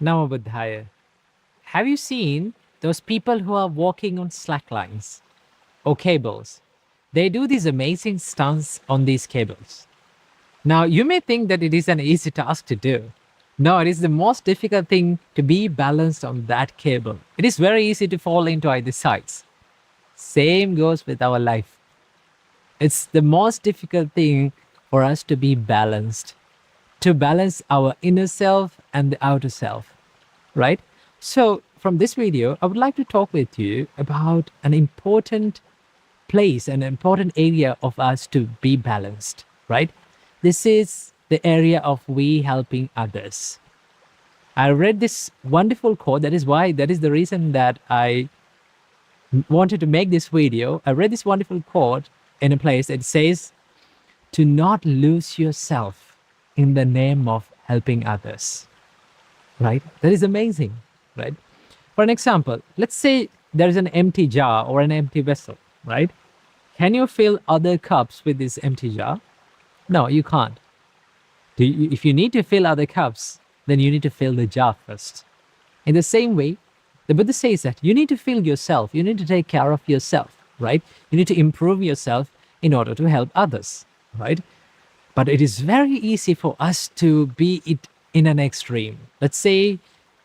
Namo Buddhaya. Have you seen those people who are walking on slack lines or cables? They do these amazing stunts on these cables. Now, you may think that it is an easy task to do. No, it is the most difficult thing to be balanced on that cable. It is very easy to fall into either sides. Same goes with our life. It's the most difficult thing for us to balance our inner self and the outer self, right? So, from this video, I would like to talk with you about an important place, an important area of us to be balanced, right? This is the area of we helping others. I read this wonderful quote. That is the reason that I wanted to make this video. I read this wonderful quote in a place that says, to not lose yourself in the name of helping others, right? That is amazing, right? For an example, let's say there is an empty jar or an empty vessel, right? Can you fill other cups with this empty jar? No, you can't. If you need to fill other cups, then you need to fill the jar first. In the same way, the Buddha says that you need to fill yourself. You need to take care of yourself, right? You need to improve yourself in order to help others, right? But it is very easy for us to be it in an extreme. Let's say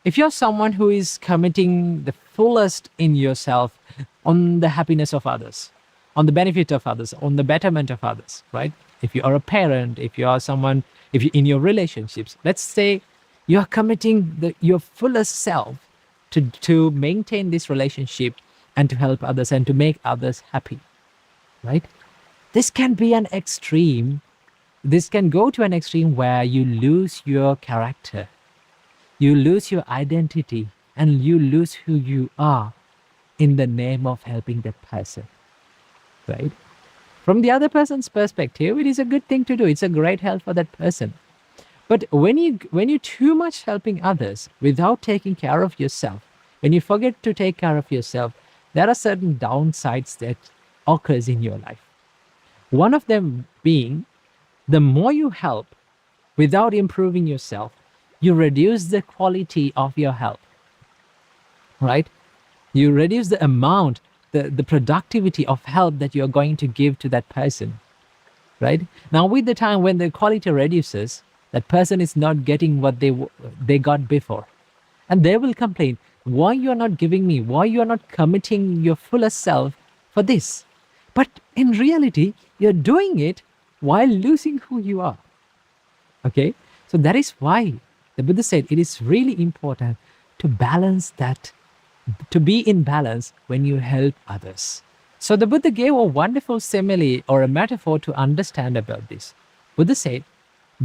if you're someone who is committing the fullest in yourself on the happiness of others, on the benefit of others, on the betterment of others, right? If you are a parent, if you are someone, if you in your relationships, let's say you are committing your fullest self to maintain this relationship and to help others and to make others happy, right? This can be an extreme. This can go to an extreme where you lose your character, you lose your identity, and you lose who you are in the name of helping that person, right? From the other person's perspective, it is a good thing to do. It's a great help for that person. But when you too much helping others without taking care of yourself, when you forget to take care of yourself, there are certain downsides that occurs in your life. One of them being, the more you help without improving yourself, you reduce the quality of your help, right? You reduce the amount, the productivity of help that you're going to give to that person, right? Now, with the time when the quality reduces, that person is not getting what they got before. And they will complain, why you are not giving me, why you are not committing your fullest self for this? But in reality, you're doing it while losing who you are. Okay? So that is why the Buddha said it is really important to balance that, to be in balance when you help others. So the Buddha gave a wonderful simile or a metaphor to understand about this. Buddha said,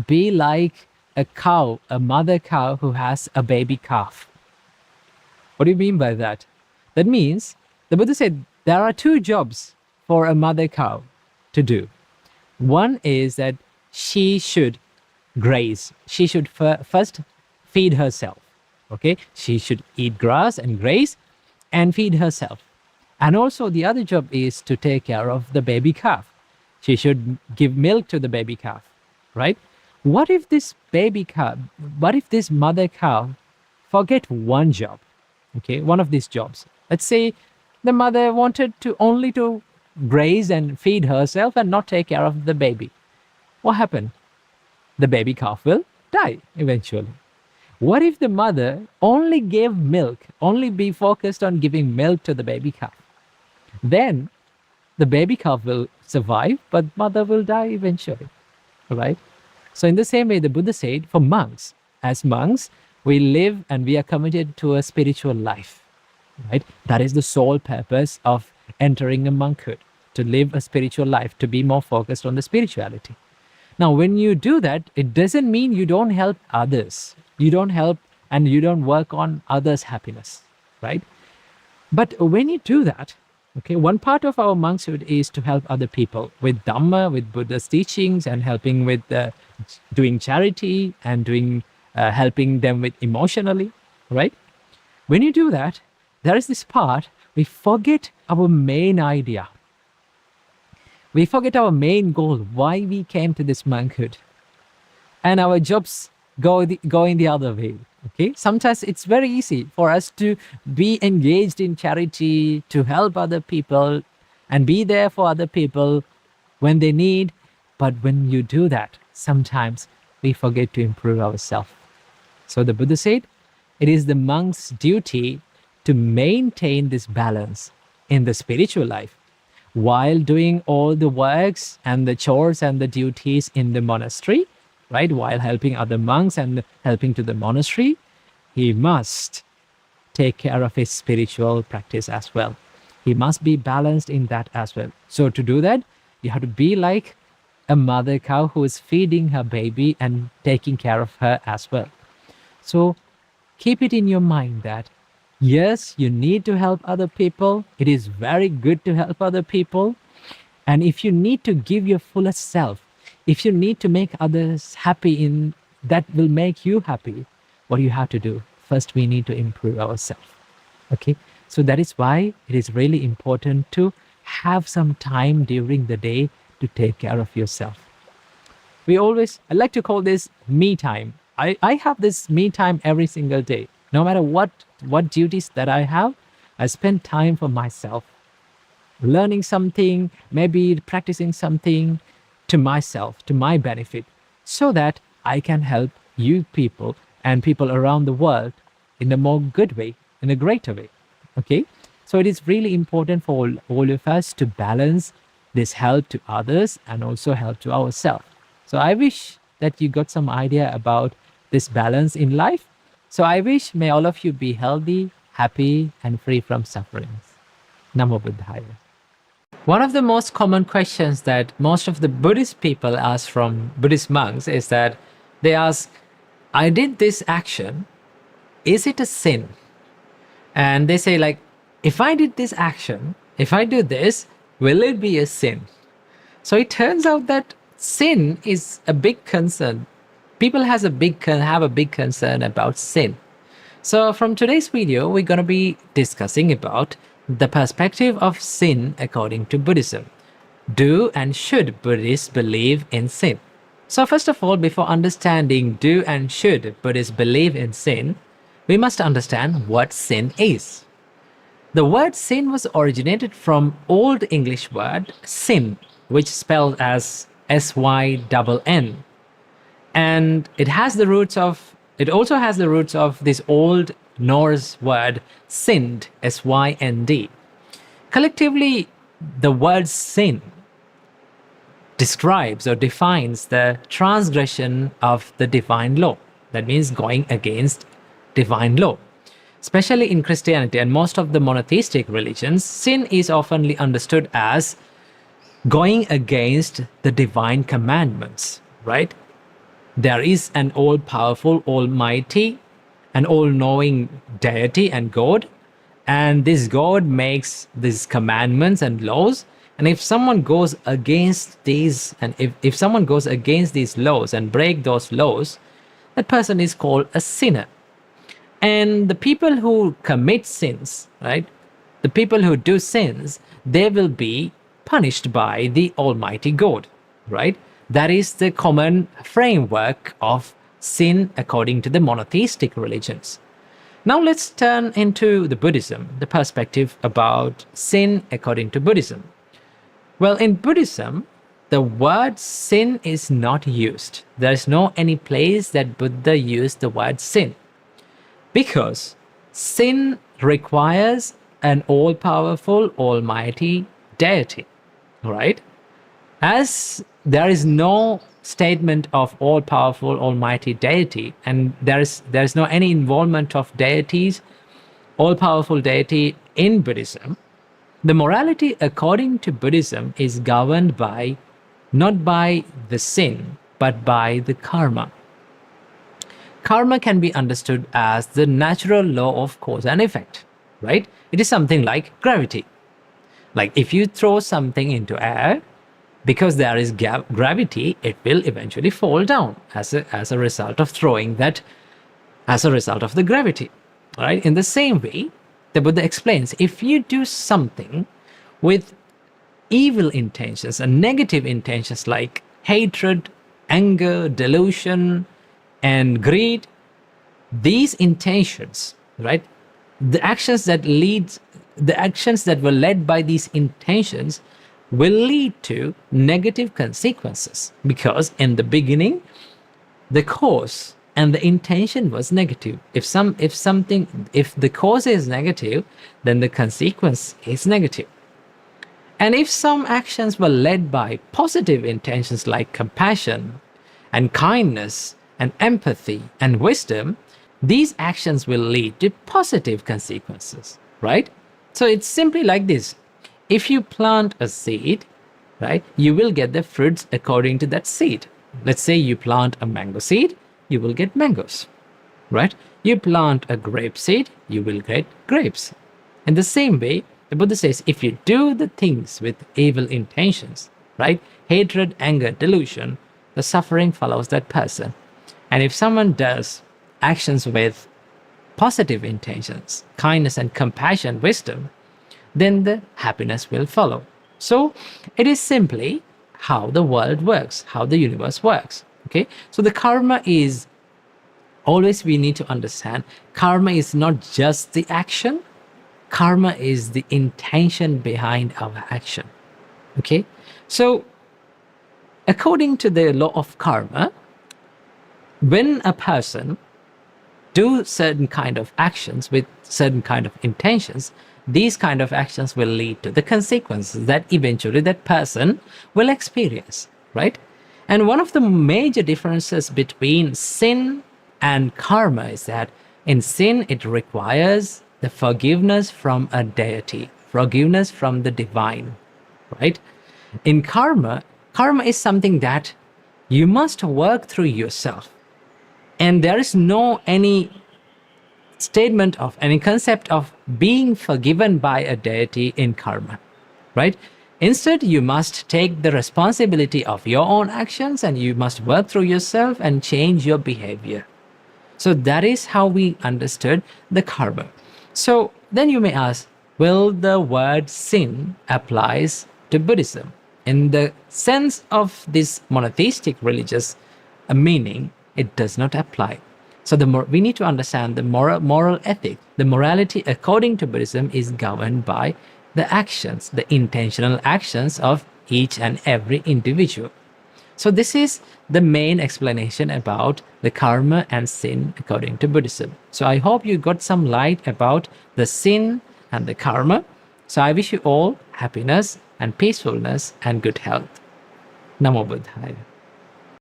be like a cow, a mother cow who has a baby calf. What do you mean by that? That means the Buddha said there are two jobs for a mother cow to do. One is that she should graze. She should first feed herself. Okay? She should eat grass and graze and feed herself. And also the other job is to take care of the baby calf. She should give milk to the baby calf, right? What if this mother cow forget one job? Okay, one of these jobs. Let's say the mother wanted to only to graze and feed herself and not take care of the baby. What happened? The baby calf will die eventually. What if the mother only gave milk, only be focused on giving milk to the baby calf? Then the baby calf will survive, but mother will die eventually, right? So in the same way, the Buddha said, for monks, as monks, we live and we are committed to a spiritual life, right? That is the sole purpose of entering a monkhood, to live a spiritual life, to be more focused on the spirituality. Now, when you do that, it doesn't mean you don't help others. You don't help and you don't work on others' happiness, right? But when you do that, okay, one part of our monkshood is to help other people with Dhamma, with Buddha's teachings, and helping with doing charity and doing helping them with emotionally, right? When you do that, there is this part, we forget our main idea. We forget our main goal, why we came to this monkhood. And our jobs go in the other way. Okay, sometimes it's very easy for us to be engaged in charity, to help other people and be there for other people when they need. But when you do that, sometimes we forget to improve ourselves. So the Buddha said, it is the monk's duty to maintain this balance in the spiritual life while doing all the works and the chores and the duties in the monastery, right? While helping other monks and helping to the monastery, he must take care of his spiritual practice as well. He must be balanced in that as well. So to do that, you have to be like a mother cow who is feeding her baby and taking care of her as well. So keep it in your mind that yes, you need to help other people. It is very good to help other people. And if you need to give your fullest self, if you need to make others happy in that will make you happy, what do you have to do? First, we need to improve ourselves. Okay. So that is why it is really important to have some time during the day to take care of yourself. I like to call this me time. I have this me time every single day. No matter what duties that I have, I spend time for myself, learning something, maybe practicing something to myself, to my benefit, so that I can help you people and people around the world in a more good way, in a greater way. Okay? So it is really important for all of us to balance this help to others and also help to ourselves. So I wish that you got some idea about this balance in life. So I wish may all of you be healthy, happy, and free from sufferings. Namo Buddhaya. One of the most common questions that most of the Buddhist people ask from Buddhist monks is that they ask, I did this action, is it a sin? And they say like, if I did this action, if I do this, will it be a sin? So it turns out that sin is a big concern. People have a big concern about sin. So from today's video, we're going to be discussing about the perspective of sin according to Buddhism. Do and should Buddhists believe in sin? So first of all, before understanding do and should Buddhists believe in sin, we must understand what sin is. The word sin was originated from Old English word sin, which spelled as S-Y-N-N. And it also has the roots of this Old Norse word sind, S-Y-N-D. Collectively, the word sin describes or defines the transgression of the divine law. That means going against divine law. Especially in Christianity and most of the monotheistic religions, sin is often understood as going against the divine commandments, right? There is an all-powerful, almighty, and all-knowing deity and God, and this God makes these commandments and laws. And if someone goes against these, and if someone goes against these laws and break those laws, that person is called a sinner. And the people who commit sins, right? The people who do sins, they will be punished by the Almighty God, right? That is the common framework of sin according to the monotheistic religions. Now let's turn into the Buddhism, the perspective about sin according to Buddhism. Well, in Buddhism, the word sin is not used. There is no any place that Buddha used the word sin. Because sin requires an all-powerful, almighty deity, right? As there is no statement of all-powerful, almighty deity, and there is no any involvement of deities, all-powerful deity in Buddhism, the morality according to Buddhism is governed by, not by the sin, but by the karma. Karma can be understood as the natural law of cause and effect, right? It is something like gravity. Like if you throw something into air, because there is gravity, it will eventually fall down as a result of throwing that, as a result of the gravity, right? In the same way, the Buddha explains, if you do something with evil intentions and negative intentions like hatred, anger, delusion, and greed, these intentions, right? The actions that lead, the actions that were led by these intentions will lead to negative consequences, because in the beginning the cause and the intention was negative. If the cause is negative, then the consequence is negative. And if some actions were led by positive intentions like compassion and kindness and empathy and wisdom, these actions will lead to positive consequences, right? So it's simply like this. If you plant a seed, right, you will get the fruits according to that seed. Let's say you plant a mango seed, you will get mangoes, right? You plant a grape seed, you will get grapes. In the same way, the Buddha says, if you do the things with evil intentions, right, hatred, anger, delusion, the suffering follows that person. And if someone does actions with positive intentions, kindness and compassion, wisdom, then the happiness will follow. So it is simply how the world works, how the universe works. Okay, so the karma is always, we need to understand, karma is not just the action, karma is the intention behind our action. Okay, so according to the law of karma, when a person do certain kind of actions with certain kind of intentions, these kind of actions will lead to the consequences that eventually that person will experience, right? And one of the major differences between sin and karma is that in sin, it requires the forgiveness from a deity, forgiveness from the divine, right? In karma, karma is something that you must work through yourself. And there is no any statement of any concept of being forgiven by a deity in karma, right? Instead, you must take the responsibility of your own actions and you must work through yourself and change your behavior. So that is how we understood the karma. So then you may ask, will the word sin applies to Buddhism? In the sense of this monotheistic religious meaning, it does not apply. So we need to understand the moral ethic. The morality according to Buddhism is governed by the actions, the intentional actions of each and every individual. So this is the main explanation about the karma and sin according to Buddhism. So I hope you got some light about the sin and the karma. So I wish you all happiness and peacefulness and good health. Namo Buddhaya.